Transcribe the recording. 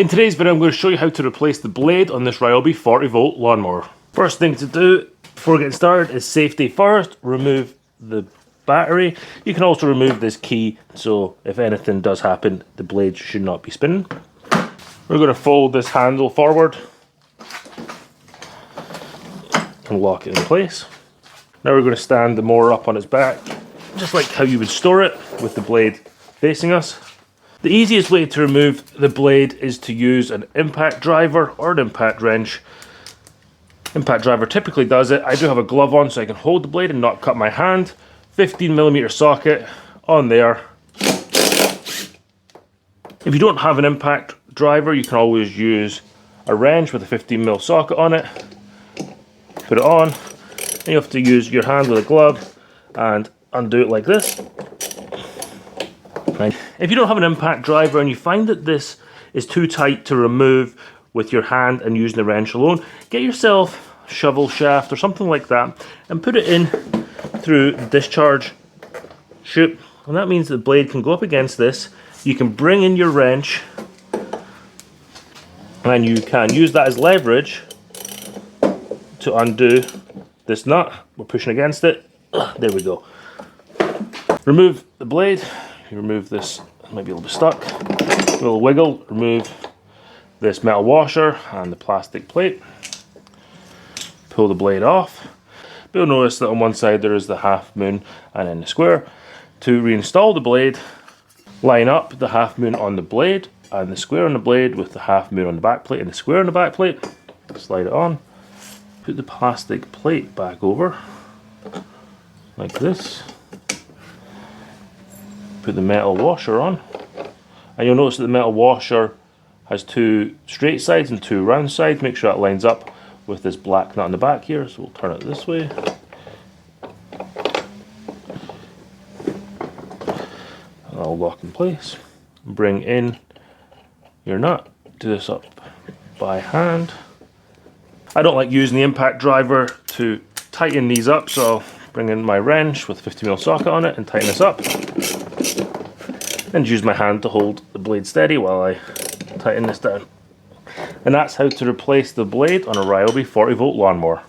In today's video I'm going to show you how to replace the blade on this Ryobi 40V lawnmower. First thing to do before getting started is safety first. Remove the battery. You can also remove this key, so if anything does happen the blade should not be spinning. We're going to fold this handle forward and lock it in place. Now we're going to stand the mower up on its back, just like how you would store it, with the blade facing us. The easiest way to remove the blade is to use an impact driver or an impact wrench. Impact driver typically does it. I do have a glove on so I can hold the blade and not cut my hand. 15mm socket on there. If you don't have an impact driver, you can always use a wrench with a 15mm socket on it. Put it on, and you have to use your hand with a glove and undo it like this. Right. If you don't have an impact driver and you find that this is too tight to remove with your hand and using the wrench alone, get yourself a shovel shaft or something like that and put it in through the discharge chute, and that means the blade can go up against this. You can bring in your wrench and you can use that as leverage to undo this nut. We're pushing against it. There we go. Remove the blade. You remove this, it might be a little bit stuck. A little wiggle. Remove this metal washer and the plastic plate. Pull the blade off. But you'll notice that on one side there is the half moon and then the square. To reinstall the blade, line up the half moon on the blade and the square on the blade with the half moon on the back plate and the square on the back plate. Slide it on. Put the plastic plate back over, like this. Put the metal washer on. And you'll notice that the metal washer has two straight sides and two round sides. Make sure that lines up with this black nut in the back here. So we'll turn it this way. And that'll lock in place. Bring in your nut. Do this up by hand. I don't like using the impact driver to tighten these up, so I'll bring in my wrench with a 50mm socket on it and tighten this up. And use my hand to hold the blade steady while I tighten this down. And that's how to replace the blade on a Ryobi 40V lawnmower.